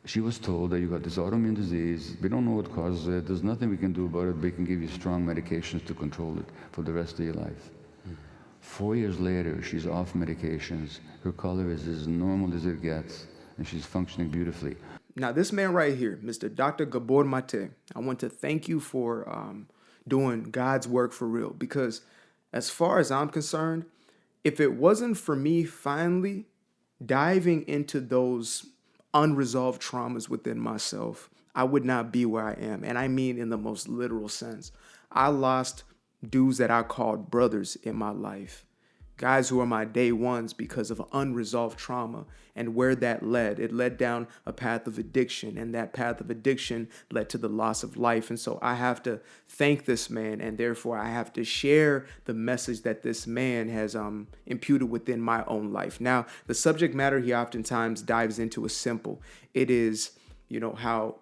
She was told that you got this autoimmune disease. We don't know what causes it. There's nothing we can do about it. We can give you strong medications to control it for the rest of your life. 4 years later, she's off medications. Her color is as normal as it gets, and she's functioning beautifully. Now, this man right here, Mr. Dr. Gabor Maté, I want to thank you for doing God's work for real. Because as far as I'm concerned, if it wasn't for me finally diving into those unresolved traumas within myself, I would not be where I am. And I mean in the most literal sense. I lost dudes that I called brothers in my life. Guys who are my day ones because of unresolved trauma. And where that led, it led down a path of addiction. And that path of addiction led to the loss of life. And so I have to thank this man. And therefore, I have to share the message that this man has imputed within my own life. Now, the subject matter he oftentimes dives into is simple. It is, how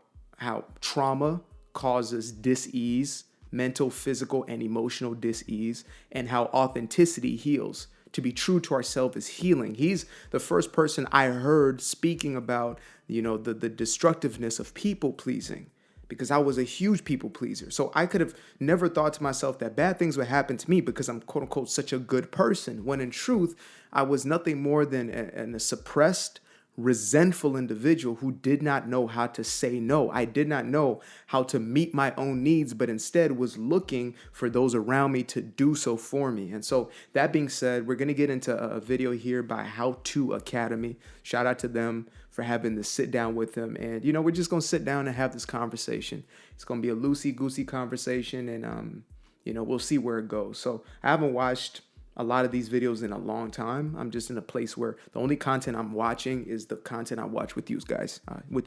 trauma causes dis-ease, mental, physical, and emotional dis-ease, and how authenticity heals. To be true to ourselves is healing. He's the first person I heard speaking about, the destructiveness of people pleasing, because I was a huge people pleaser. So I could have never thought to myself that bad things would happen to me because I'm quote unquote such a good person, when in truth, I was nothing more than a suppressed, resentful individual who did not know how to say no. I did not know how to meet my own needs, but instead was looking for those around me to do so for me. And so that being said, we're going to get into a video here by How To Academy. Shout out to them for having this sit down with them. And, we're just going to sit down and have this conversation. It's going to be a loosey-goosey conversation, and, we'll see where it goes. So I haven't watched a lot of these videos in a long time. I'm just in a place where the only content I'm watching is the content I watch with you guys, I'm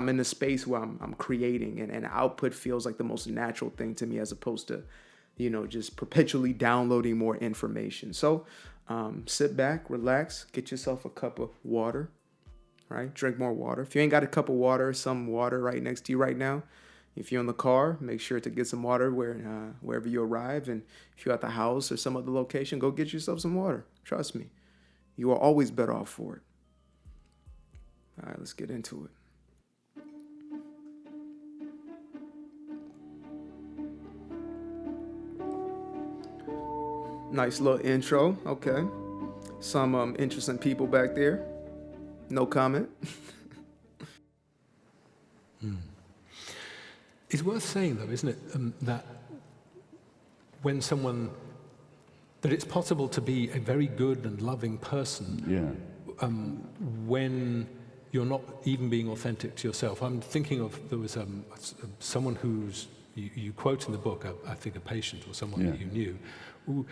in a space where I'm creating, and output feels like the most natural thing to me, as opposed to, just perpetually downloading more information. So sit back, relax, get yourself a cup of water, right? Drink more water. If you ain't got a cup of water, some water right next to you right now. If you're in the car, make sure to get some water wherever you arrive. And if you're at the house or some other location, go get yourself some water. Trust me. You are always better off for it. All right, let's get into it. Nice little intro. Okay. Some interesting people back there. No comment. It's worth saying, though, isn't it, that it's possible to be a very good and loving person when you're not even being authentic to yourself. I'm thinking of, there was someone who's, you quote in the book, I think a patient or someone that you knew, who,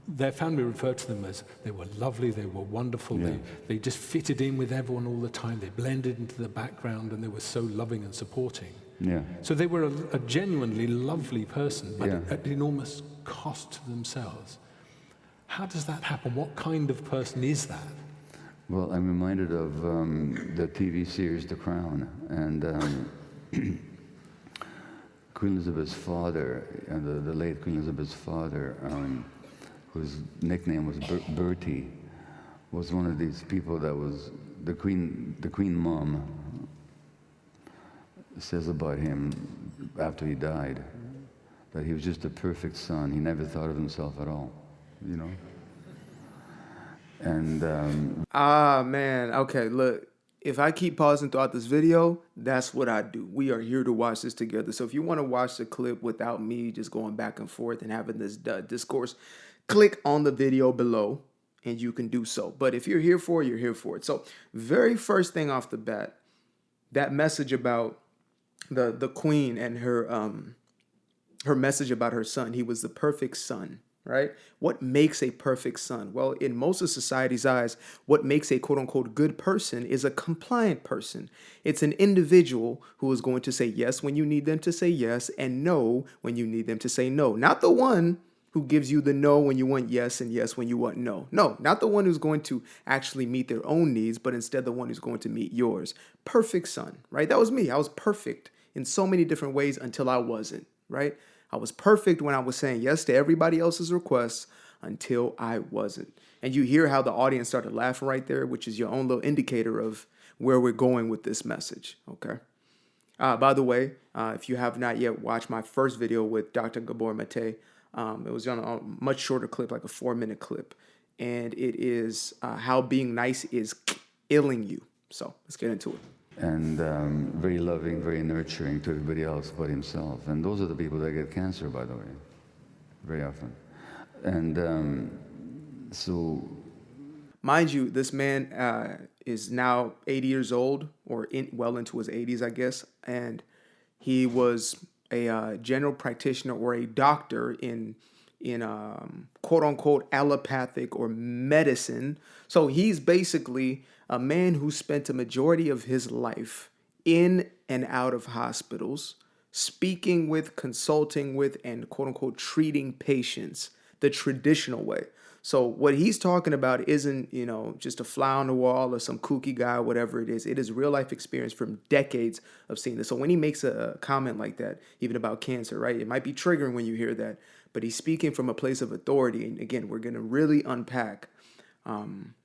their family referred to them as they were lovely, they were wonderful, they just fitted in with everyone all the time, they blended into the background, and they were so loving and supporting. So they were a genuinely lovely person, but at enormous cost to themselves. How does that happen? What kind of person is that? Well, I'm reminded of the TV series The Crown, and Queen Elizabeth's father, the late Queen Elizabeth's father, whose nickname was Bertie, was one of these people that was the Queen Mom says about him after he died that he was just a perfect son. He never thought of himself at all, And man. Okay, look. If I keep pausing throughout this video, that's what I do. We are here to watch this together. So if you want to watch the clip without me just going back and forth and having this discourse, click on the video below and you can do so. But if you're here for it, you're here for it. So very first thing off the bat, that message about the queen and her message about her son. He was the perfect son. Right? What makes a perfect son? Well, in most of society's eyes, what makes a quote unquote good person is a compliant person. It's an individual who is going to say yes when you need them to say yes and no when you need them to say no. Not the one who gives you the no when you want yes and yes when you want no. No, not the one who's going to actually meet their own needs, but instead the one who's going to meet yours. Perfect son, right? That was me. I was perfect in so many different ways until I wasn't, right? I was perfect when I was saying yes to everybody else's requests until I wasn't. And you hear how the audience started laughing right there, which is your own little indicator of where we're going with this message, okay? By the way, if you have not yet watched my first video with Dr. Gabor Maté, it was on a much shorter clip, like a 4-minute clip. And it is how being nice is killing you. So let's get into it. And very loving, very nurturing to everybody else but himself. And those are the people that get cancer, by the way, very often. And so... Mind you, this man is now 80 years old, or well into his 80s, I guess. And he was a general practitioner or a doctor in quote unquote allopathic or medicine. So he's basically a man who spent a majority of his life in and out of hospitals, speaking with, consulting with, and quote unquote treating patients the traditional way. So what he's talking about isn't, just a fly on the wall or some kooky guy, whatever it is. It is real life experience from decades of seeing this. So when he makes a comment like that, even about cancer, right, it might be triggering when you hear that, but he's speaking from a place of authority. And again, we're going to really unpack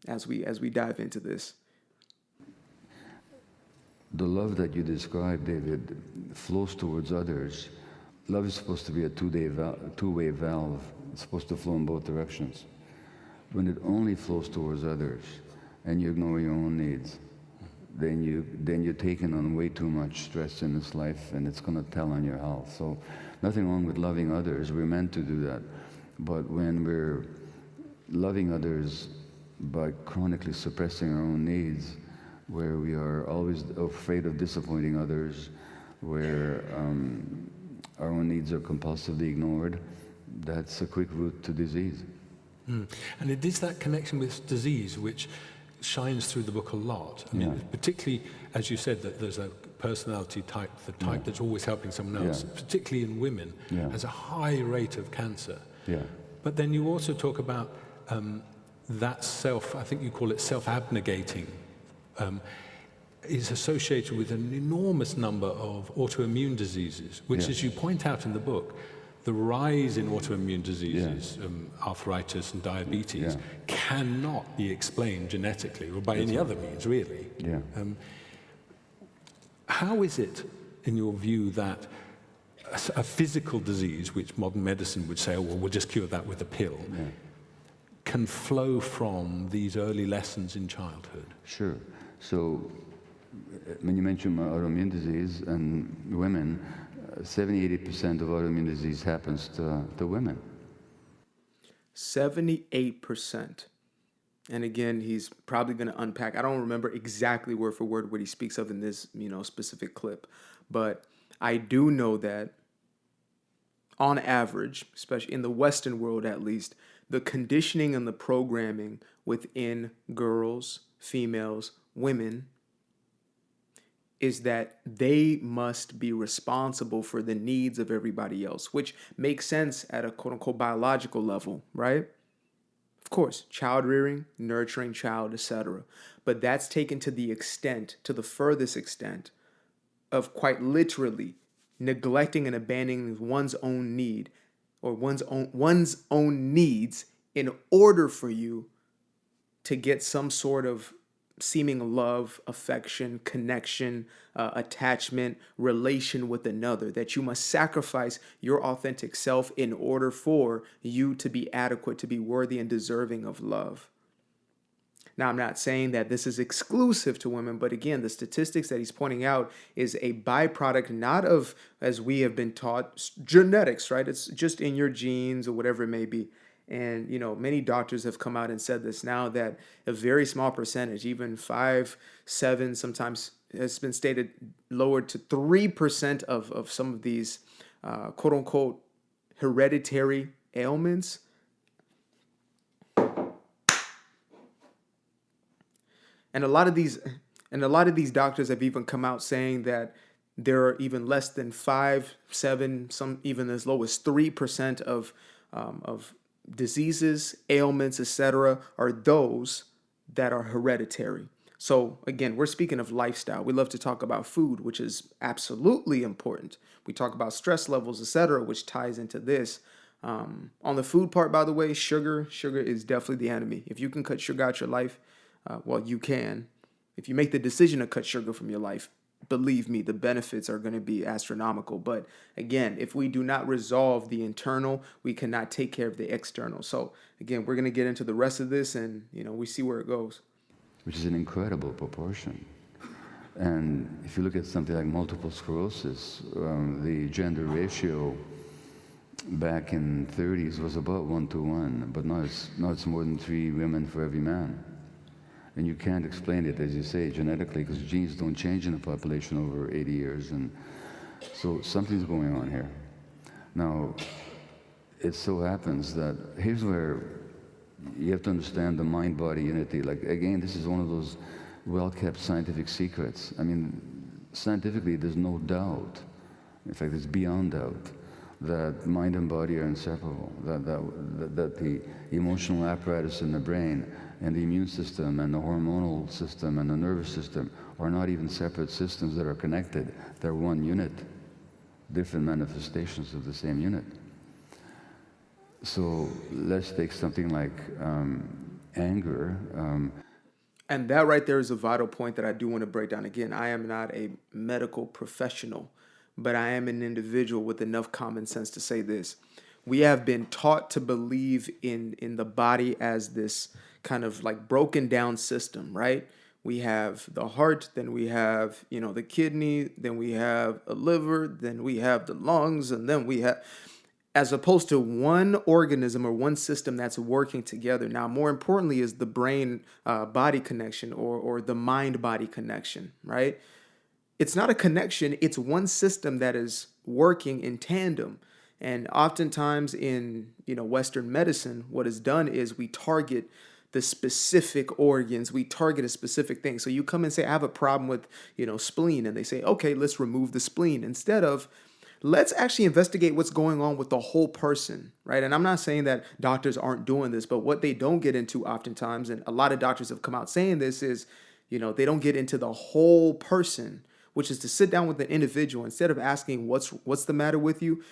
as we dive into this. The love that you describe, David, flows towards others. Love is supposed to be a two-way valve. It's supposed to flow in both directions. When it only flows towards others and you ignore your own needs, then you're taking on way too much stress in this life, and it's going to tell on your health. So nothing wrong with loving others. We're meant to do that. But when we're loving others by chronically suppressing our own needs, where we are always afraid of disappointing others, where our own needs are compulsively ignored, that's a quick route to disease. And it is that connection with disease which shines through the book a lot. I mean, particularly, as you said, that there's a personality type, the type that's always helping someone else, particularly in women, has a high rate of cancer. But then you also talk about that I think you call it self-abnegating, is associated with an enormous number of autoimmune diseases, which, as you point out in the book, the rise in autoimmune diseases, arthritis and diabetes, cannot be explained genetically or by any other means, really. How is it, in your view, that a physical disease, which modern medicine would say, oh, well, we'll just cure that with a pill, can flow from these early lessons in childhood? Sure. So when you mention autoimmune disease and women, 70-80% of autoimmune disease happens to women. 78%. And again, he's probably going to unpack. I don't remember exactly word for word what he speaks of in this, specific clip, but I do know that on average, especially in the Western world at least, the conditioning and the programming within girls, females, women is that they must be responsible for the needs of everybody else, which makes sense at a quote-unquote biological level, right? Of course, child rearing, nurturing child, etc. But that's taken to the furthest extent of quite literally neglecting and abandoning one's own need or one's own needs in order for you to get some sort of seeming love, affection, connection, attachment, relation with another, that you must sacrifice your authentic self in order for you to be adequate, to be worthy and deserving of love. Now, I'm not saying that this is exclusive to women, but again, the statistics that he's pointing out is a byproduct not of, as we have been taught, genetics, right? It's just in your genes or whatever it may be. And, many doctors have come out and said this now, that a very small percentage, even 5, 7, sometimes has been stated lowered to 3% of some of these quote unquote hereditary ailments. And a lot of these doctors have even come out saying that there are even less than 5, 7, some even as low as 3% of diseases, ailments, etc., are those that are hereditary. So again, we're speaking of lifestyle. We love to talk about food, which is absolutely important. We talk about stress levels, etc., which ties into this. On the food part, by the way, sugar is definitely the enemy. If you can cut sugar out your life, well, you can. If you make the decision to cut sugar from your life, believe me, the benefits are going to be astronomical. But again, if we do not resolve the internal, we cannot take care of the external. So again, we're going to get into the rest of this, and we see where it goes. Which is an incredible proportion. And if you look at something like multiple sclerosis, the gender ratio back in 30s was about 1-to-1, but now it's more than 3 women for every man. And you can't explain it, as you say, genetically, because genes don't change in a population over 80 years. And so something's going on here. Now, it so happens that here's where you have to understand the mind-body unity. Like, again, this is one of those well-kept scientific secrets. I mean, scientifically, there's no doubt. In fact, it's beyond doubt that mind and body are inseparable, that the emotional apparatus in the brain and the immune system and the hormonal system and the nervous system are not even separate systems that are connected. They're one unit, different manifestations of the same unit. So let's take something like anger. And that right there is a vital point that I do want to break down. Again, I am not a medical professional, but I am an individual with enough common sense to say this. We have been taught to believe in the body as this kind of like broken down system, right? We have the heart, then we have, the kidney, then we have a liver, then we have the lungs, and then we have, as opposed to one organism or one system that's working together. Now, more importantly is the brain-body connection or the mind-body connection, right? It's not a connection, it's one system that is working in tandem. And oftentimes in, Western medicine, what is done is we target the specific organs, we target a specific thing. So you come and say, I have a problem with, spleen. And they say, okay, let's remove the spleen. Instead of, let's actually investigate what's going on with the whole person, right? And I'm not saying that doctors aren't doing this, but what they don't get into oftentimes, and a lot of doctors have come out saying this, is, they don't get into the whole person, which is to sit down with an individual instead of asking what's the matter with you,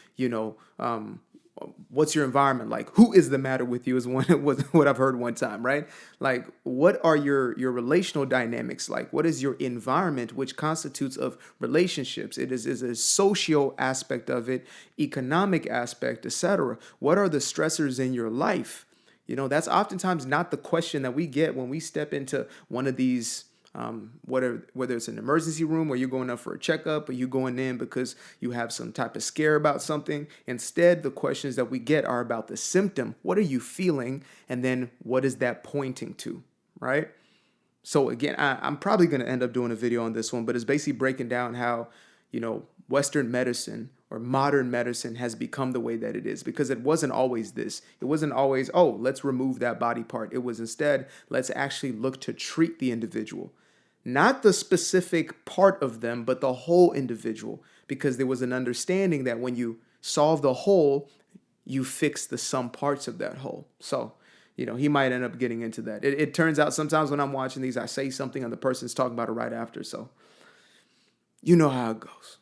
what's your environment like? Who is the matter with you is what I've heard one time, right? Like, what are your relational dynamics like? What is your environment, which constitutes of relationships? It is a social aspect of it, economic aspect, etc. What are the stressors in your life? That's oftentimes not the question that we get when we step into one of these whether it's an emergency room or you're going up for a checkup or you going in because you have some type of scare about something. Instead, the questions that we get are about the symptom. What are you feeling? And then what is that pointing to, right? So again, I'm probably going to end up doing a video on this one, but it's basically breaking down how, Western medicine or modern medicine has become the way that it is, because it wasn't always this. It wasn't always, oh, let's remove that body part. It was instead, let's actually look to treat the individual. Not the specific part of them, but the whole individual, because there was an understanding that when you solve the whole, you fix the some parts of that whole. So, he might end up getting into that. It turns out sometimes when I'm watching these, I say something and the person's talking about it right after. So, you know how it goes.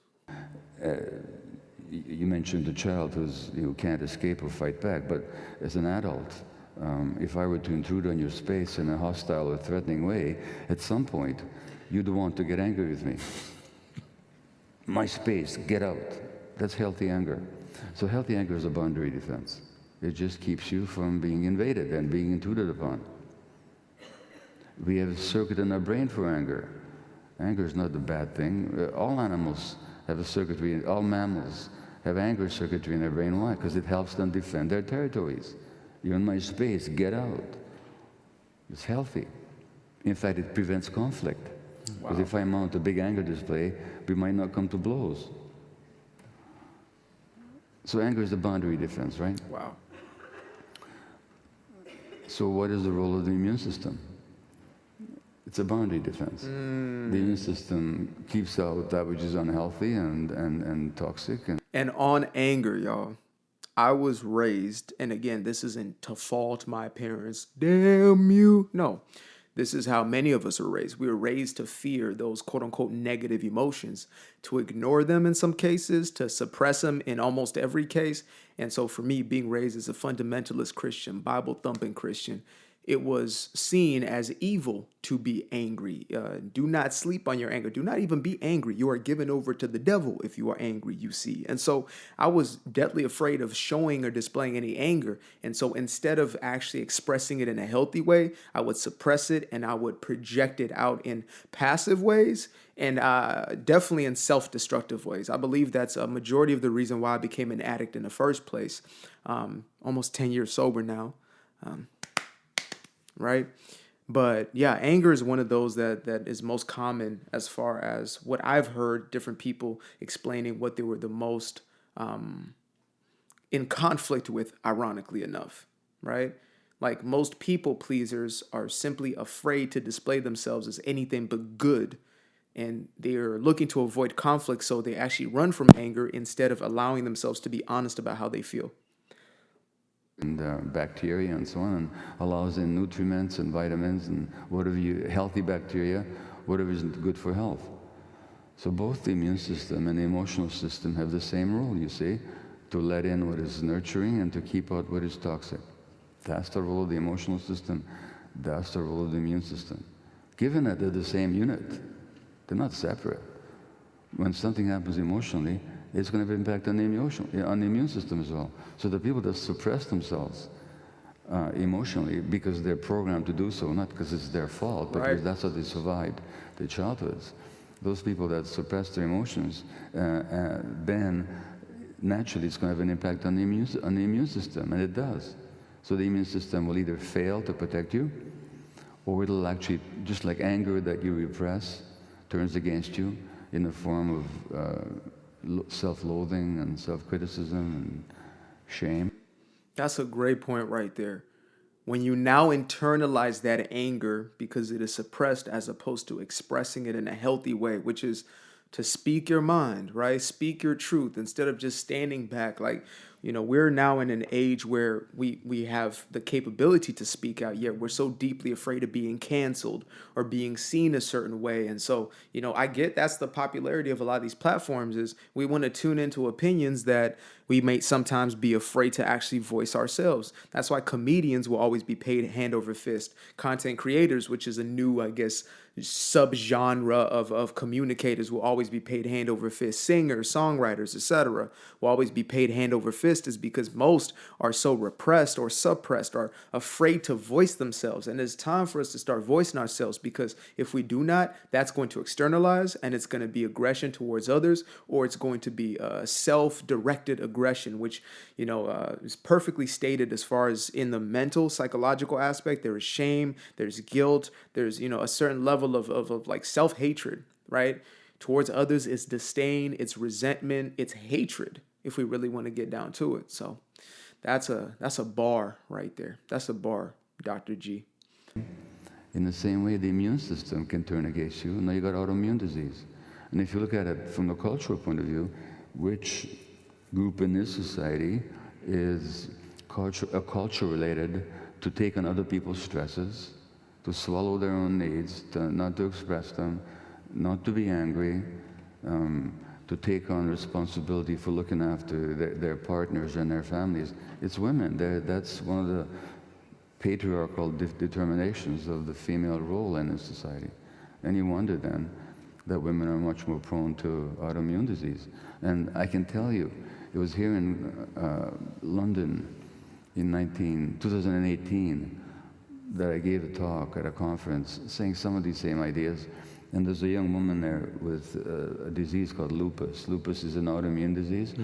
You mentioned a child who can't escape or fight back, but as an adult, if I were to intrude on your space in a hostile or threatening way, at some point, you'd want to get angry with me. My space, get out. That's healthy anger. So healthy anger is a boundary defense. It just keeps you from being invaded and being intruded upon. We have a circuit in our brain for anger. Anger is not a bad thing. All animals have a circuitry, all mammals have anger circuitry in their brain. Why? Because it helps them defend their territories. You're in my space, get out. It's healthy. In fact, it prevents conflict. Because if I mount a big anger display, we might not come to blows. So anger is a boundary defense, right? Wow. So what is the role of the immune system? It's a boundary defense. The immune system keeps out that which is unhealthy and toxic. And on anger, y'all, I was raised, and again, this isn't to fault my parents. Damn you. No, This is how many of us are raised. We were raised to fear those quote unquote negative emotions, to ignore them in some cases, to suppress them in almost every case. And so for me, being raised as a fundamentalist Christian, Bible thumping Christian, it was seen as evil to be angry. Do not sleep on your anger. Do not even be angry. You are given over to the devil if you are angry, you see. And so I was deathly afraid of showing or displaying any anger. And so instead of actually expressing it in a healthy way, I would suppress it and I would project it out in passive ways and definitely in self-destructive ways. I believe that's a majority of the reason why I became an addict in the first place. Almost 10 years sober now. Right? But yeah, anger is one of those that is most common as far as what I've heard different people explaining what they were the most in conflict with, ironically enough, right? Like most people pleasers are simply afraid to display themselves as anything but good. And they're looking to avoid conflict, so they actually run from anger instead of allowing themselves to be honest about how they feel. And bacteria and so on, and allows in nutriments and vitamins and whatever healthy bacteria, whatever is good for health. So both the immune system and the emotional system have the same role, you see, to let in what is nurturing and to keep out what is toxic. That's the role of the emotional system. That's the role of the immune system. Given that they're the same unit, they're not separate. When something happens emotionally, it's going to have an impact on the immune system as well. So the people that suppress themselves emotionally because they're programmed to do so, not because it's their fault, but because that's how they survived their childhoods. Those people that suppress their emotions, then naturally it's going to have an impact on the immune system, and it does. So the immune system will either fail to protect you, or it'll actually, just like anger that you repress, turns against you in the form of self-loathing and self-criticism and shame. That's a great point right there. When you now internalize that anger because it is suppressed as opposed to expressing it in a healthy way, which is to speak your mind, right? Speak your truth instead of just standing back. Like, we're now in an age where we have the capability to speak out, yet we're so deeply afraid of being canceled or being seen a certain way. And so, I get that's the popularity of a lot of these platforms is we want to tune into opinions that we may sometimes be afraid to actually voice ourselves. That's why comedians will always be paid hand over fist. Content creators, which is a new, I guess, subgenre of communicators, will always be paid hand over fist. Singers, songwriters, etc. will always be paid hand over fist, is because most are so repressed or suppressed or afraid to voice themselves. And it's time for us to start voicing ourselves, because if we do not, that's going to externalize and it's going to be aggression towards others, or it's going to be self-directed aggression, which is perfectly stated as far as in the mental, psychological aspect. There is shame, there's guilt, there's a certain level of like self-hatred, right? Towards others, it's disdain, it's resentment, it's hatred, if we really want to get down to it. So that's a bar right there. That's a bar, Dr. G. In the same way, the immune system can turn against you, and now you got autoimmune disease. And if you look at it from the cultural point of view, which group in this society is a culture related to take on other people's stresses, to swallow their own needs, not to express them, not to be angry, to take on responsibility for looking after their partners and their families. It's women. That's one of the patriarchal determinations of the female role in this society. Any wonder then that women are much more prone to autoimmune disease. And I can tell you, it was here in London in 2018 that I gave a talk at a conference saying some of these same ideas. And there's a young woman there with a disease called lupus. Lupus is an autoimmune disease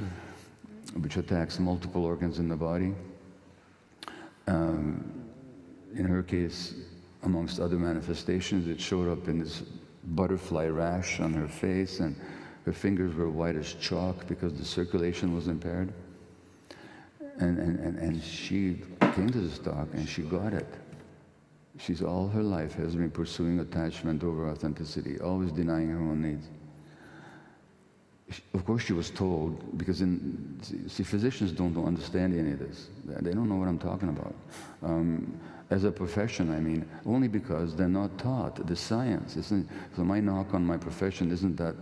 which attacks multiple organs in the body. In her case, amongst other manifestations, it showed up in this butterfly rash on her face, and her fingers were white as chalk because the circulation was impaired. And she came to this talk and she got it. She's all her life has been pursuing attachment over authenticity, always denying her own needs. Of course she was told, because see, physicians don't understand any of this. They don't know what I'm talking about. As a profession, I mean, only because they're not taught the science. So my knock on my profession isn't that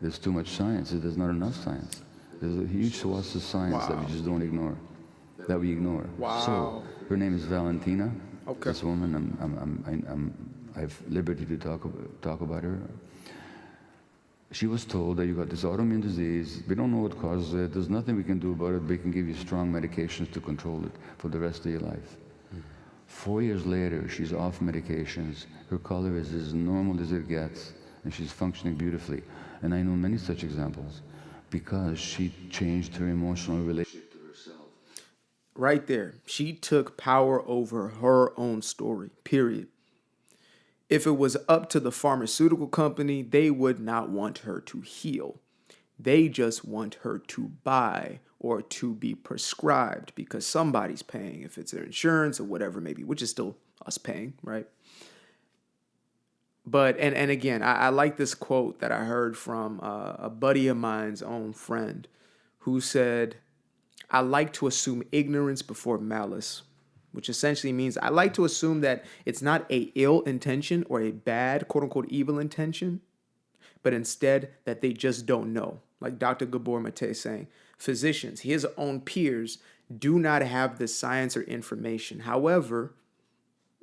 there's too much science, there's not enough science. There's a huge swath of science that we just don't ignore, that we ignore. Wow. So, her name is Valentina. Okay. This woman, I have liberty to talk about her. She was told that you got this autoimmune disease. We don't know what causes it. There's nothing we can do about it. We can give you strong medications to control it for the rest of your life. 4 years later, she's off medications. Her color is as normal as it gets, and she's functioning beautifully. And I know many such examples because she changed her emotional relationship to herself. Right there. She took power over her own story, period. If it was up to the pharmaceutical company, they would not want her to heal. They just want her to buy or to be prescribed because somebody's paying, if it's their insurance or whatever maybe, which is still us paying, right? But, and again, I like this quote that I heard from a buddy of mine's own friend who said, I like to assume ignorance before malice, which essentially means I like to assume that it's not a ill intention or a bad, quote unquote, evil intention, but instead that they just don't know. Like Dr. Gabor Maté saying, physicians, his own peers, do not have the science or information. However,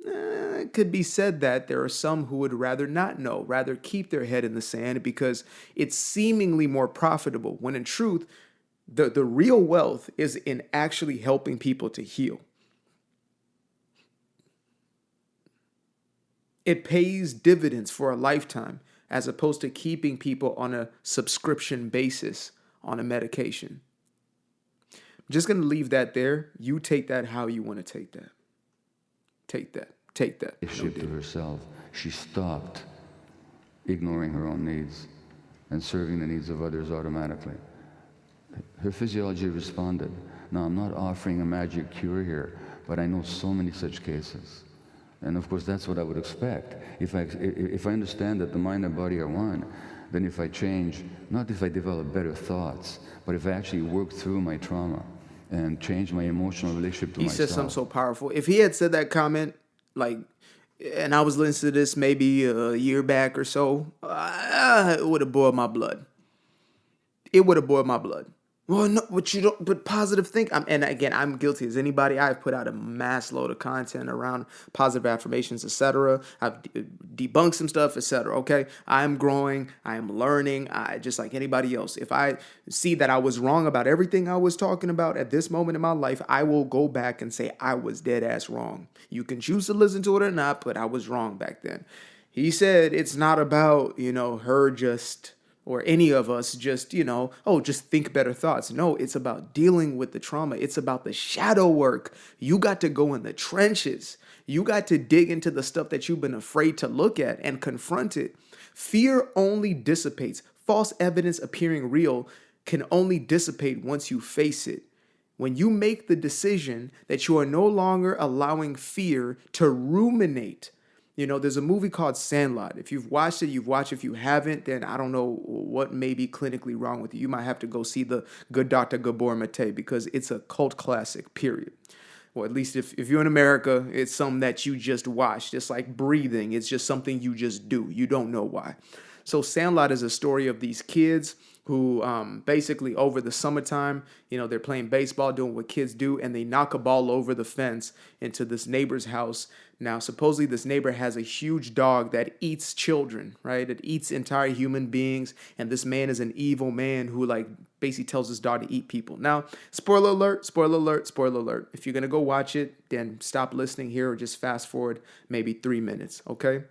it could be said that there are some who would rather not know, rather keep their head in the sand because it's seemingly more profitable, when in truth, the real wealth is in actually helping people to heal. It pays dividends for a lifetime as opposed to keeping people on a subscription basis on a medication. I'm just going to leave that there. You take that how you want to take that. Take that. Take that. Relationship to herself. She stopped ignoring her own needs and serving the needs of others automatically. Her physiology responded. Now, I'm not offering a magic cure here, but I know so many such cases. And of course, that's what I would expect. If I understand that the mind and body are one, then if I change, not if I develop better thoughts, but if I actually work through my trauma and change my emotional relationship to myself. He said something so powerful. If he had said that comment, like, and I was listening to this maybe a year back or so, it would have boiled my blood. It would have boiled my blood. Well, no, but you don't. But positive think. And again, I'm guilty as anybody. I've put out a mass load of content around positive affirmations, etc. I've debunked some stuff, etc. Okay, I'm growing. I am learning. I just like anybody else. If I see that I was wrong about everything I was talking about at this moment in my life, I will go back and say I was dead ass wrong. You can choose to listen to it or not, but I was wrong back then. He said it's not about her just. Or any of us just, just think better thoughts. No, it's about dealing with the trauma. It's about the shadow work. You got to go in the trenches. You got to dig into the stuff that you've been afraid to look at and confront it. Fear only dissipates. False evidence appearing real can only dissipate once you face it. When you make the decision that you are no longer allowing fear to ruminate. There's a movie called Sandlot. If you've watched it, you've watched it. If you haven't, then I don't know what may be clinically wrong with you. You might have to go see the good Dr. Gabor Maté because it's a cult classic, period. Or at least if you're in America, it's something that you just watch. Just like breathing, it's just something you just do. You don't know why. So Sandlot is a story of these kids who basically over the summertime, they're playing baseball, doing what kids do, and they knock a ball over the fence into this neighbor's house. Now, supposedly this neighbor has a huge dog that eats children, right? It eats entire human beings, and this man is an evil man who basically tells his dog to eat people. Now, spoiler alert, spoiler alert, spoiler alert. If you're going to go watch it, then stop listening here or just fast forward maybe 3 minutes, okay?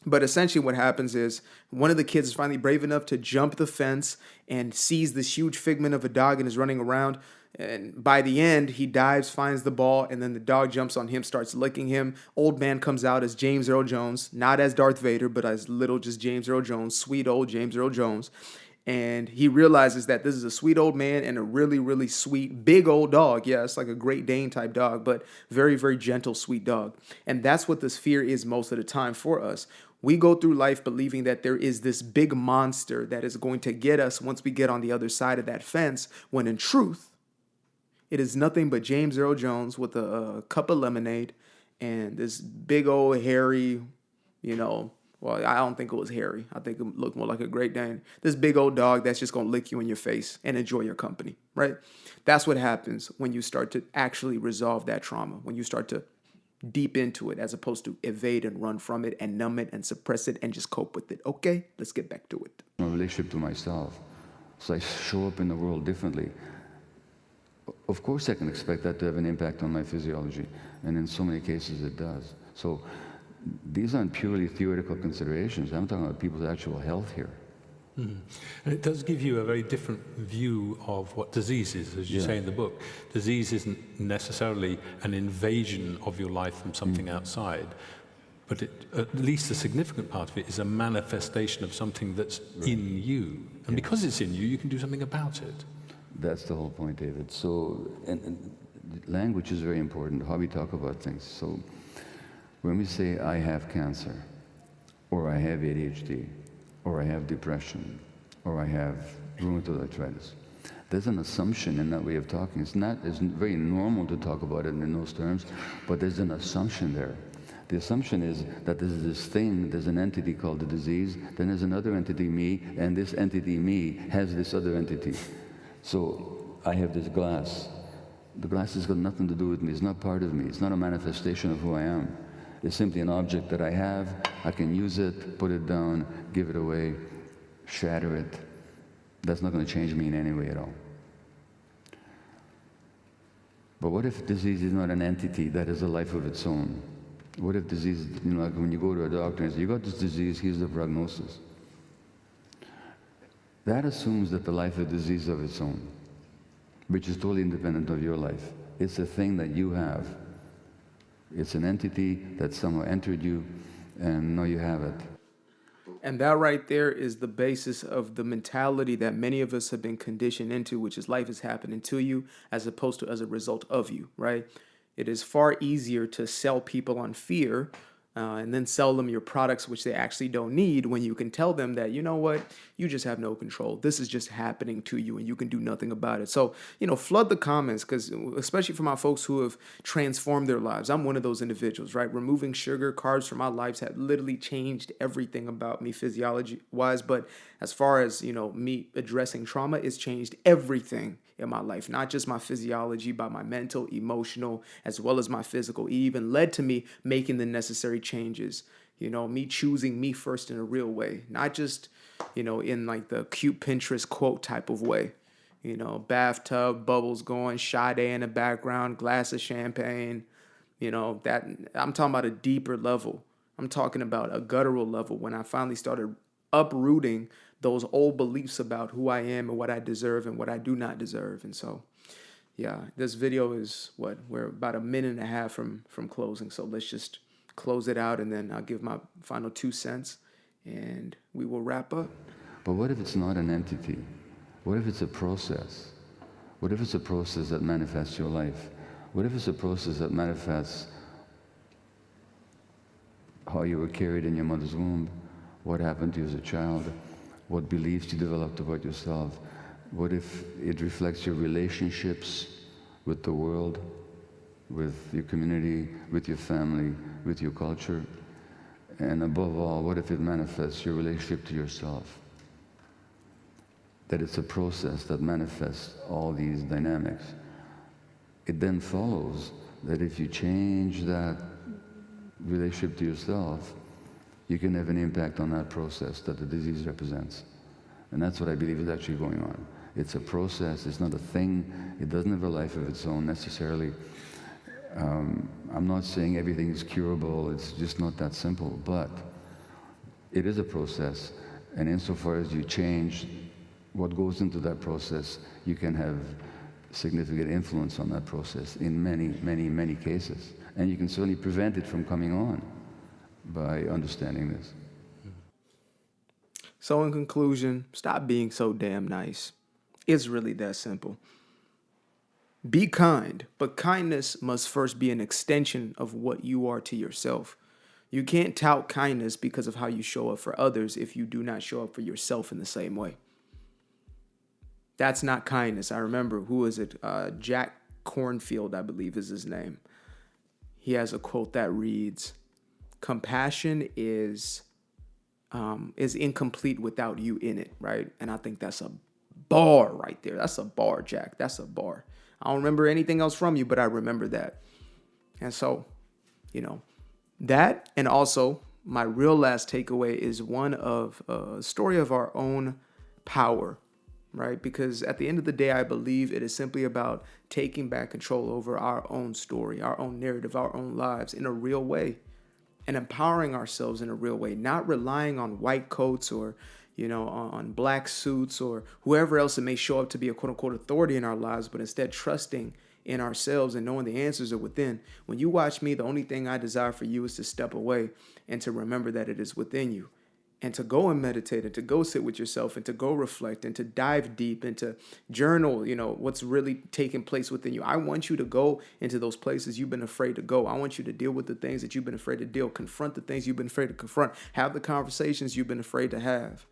But essentially what happens is one of the kids is finally brave enough to jump the fence and sees this huge figment of a dog and is running around. And by the end, he dives, finds the ball, and then the dog jumps on him, starts licking him. Old man comes out as James Earl Jones, not as Darth Vader, but as little just James Earl Jones, sweet old James Earl Jones. And he realizes that this is a sweet old man and a really, really sweet, big old dog. Yeah, it's like a Great Dane type dog, but very, very gentle, sweet dog. And that's what this fear is most of the time for us. We go through life believing that there is this big monster that is going to get us once we get on the other side of that fence, when in truth, it is nothing but James Earl Jones with a cup of lemonade and this big old hairy, well, I don't think it was hairy. I think it looked more like a Great Dane. This big old dog that's just going to lick you in your face and enjoy your company, right? That's what happens when you start to actually resolve that trauma, when you start to deep into it as opposed to evade and run from it and numb it and suppress it and just cope with it. Okay, let's get back to it. My relationship to myself. So I show up in the world differently. Of course I can expect that to have an impact on my physiology, and in so many cases it does. So these aren't purely theoretical considerations. I'm talking about people's actual health here. And it does give you a very different view of what disease is, as you say in the book. Disease isn't necessarily an invasion of your life from something outside, but at least a significant part of it is a manifestation of something that's in you. And because it's in you, you can do something about it. That's the whole point, David. So, and language is very important, how we talk about things. So when we say, I have cancer, or I have ADHD, or I have depression, or I have rheumatoid arthritis, there's an assumption in that way of talking. It's very normal to talk about it in those terms, but there's an assumption there. The assumption is that there's this thing, there's an entity called the disease, then there's another entity, me, and this entity, me, has this other entity. So I have this glass. The glass has got nothing to do with me. It's not part of me. It's not a manifestation of who I am. It's simply an object that I have. I can use it, put it down, give it away, shatter it. That's not going to change me in any way at all. But what if disease is not an entity that has a life of its own? What if disease, like when you go to a doctor and say, you got this disease, here's the prognosis. That assumes that the life of disease is of its own, which is totally independent of your life. It's a thing that you have. It's an entity that somehow entered you, and now you have it. And that right there is the basis of the mentality that many of us have been conditioned into, which is life is happening to you as opposed to as a result of you, right? It is far easier to sell people on fear and then sell them your products, which they actually don't need, when you can tell them that, you know what, you just have no control. This is just happening to you and you can do nothing about it. So, flood the comments, because especially for my folks who have transformed their lives. I'm one of those individuals, right? Removing sugar, carbs from my lives had literally changed everything about me physiology-wise. But as far as, me addressing trauma, it's changed everything in my life, not just my physiology, but my mental, emotional, as well as my physical. It even led to me making the necessary changes, me choosing me first in a real way, not just, in like the cute Pinterest quote type of way, bathtub, bubbles going, Sade in the background, glass of champagne, that I'm talking about a deeper level. I'm talking about a guttural level when I finally started uprooting those old beliefs about who I am and what I deserve and what I do not deserve. And so, yeah, this video is we're about a minute and a half from closing. So let's just close it out, and then I'll give my final 2 cents and we will wrap up. But what if it's not an entity? What if it's a process? What if it's a process that manifests your life? What if it's a process that manifests how you were carried in your mother's womb, what happened to you as a child, what beliefs you developed about yourself? What if it reflects your relationships with the world, with your community, with your family, with your culture? And above all, what if it manifests your relationship to yourself? That it's a process that manifests all these dynamics. It then follows that if you change that relationship to yourself, you can have an impact on that process that the disease represents. And that's what I believe is actually going on. It's a process, it's not a thing, it doesn't have a life of its own necessarily. I'm not saying everything is curable, it's just not that simple, but it is a process, and insofar as you change what goes into that process, you can have significant influence on that process in many, many, many cases. And you can certainly prevent it from coming on by understanding this. So in conclusion, stop being so damn nice. It's really that simple. Be kind, but kindness must first be an extension of what you are to yourself. You can't tout kindness because of how you show up for others if you do not show up for yourself in the same way. That's not kindness. I remember, who is it? Jack Cornfield, I believe is his name. He has a quote that reads, "Compassion is incomplete without you in it," right? And I think that's a bar right there. That's a bar, Jack. That's a bar. I don't remember anything else from you, but I remember that. And so, that, and also my real last takeaway is one of a story of our own power, right? Because at the end of the day, I believe it is simply about taking back control over our own story, our own narrative, our own lives in a real way, and empowering ourselves in a real way, not relying on white coats or, on black suits or whoever else that may show up to be a quote unquote authority in our lives, but instead trusting in ourselves and knowing the answers are within. When you watch me, the only thing I desire for you is to step away and to remember that it is within you, and to go and meditate, and to go sit with yourself, and to go reflect, and to dive deep, and to journal, what's really taking place within you. I want you to go into those places you've been afraid to go. I want you to deal with the things that you've been afraid to deal, confront the things you've been afraid to confront, have the conversations you've been afraid to have.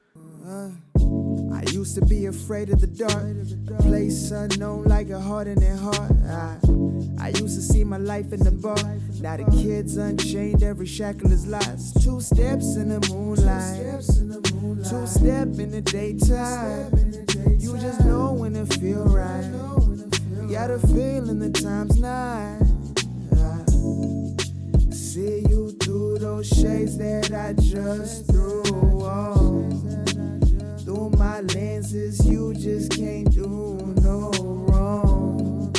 I used to be afraid of the dark, place unknown like a heart in their heart. I used to see my life in the bar. Now the kids unchained, every shackle is lost. 2 steps in the moonlight, 2 step in the daytime. You just know when it feel right. You got a feeling the time's not. See you through those shades that I just threw on. Through my lenses, you just can't do no wrong.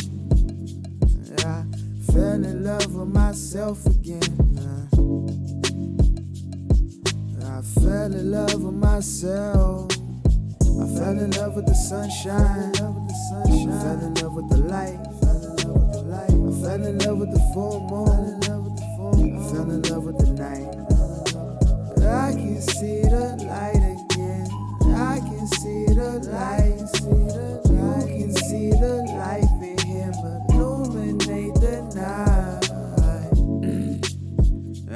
I fell in love with myself again. I fell in love with myself. I fell in love with the sunshine. I fell in love with the light. I fell in love with the full moon. I fell in love with the night. I can see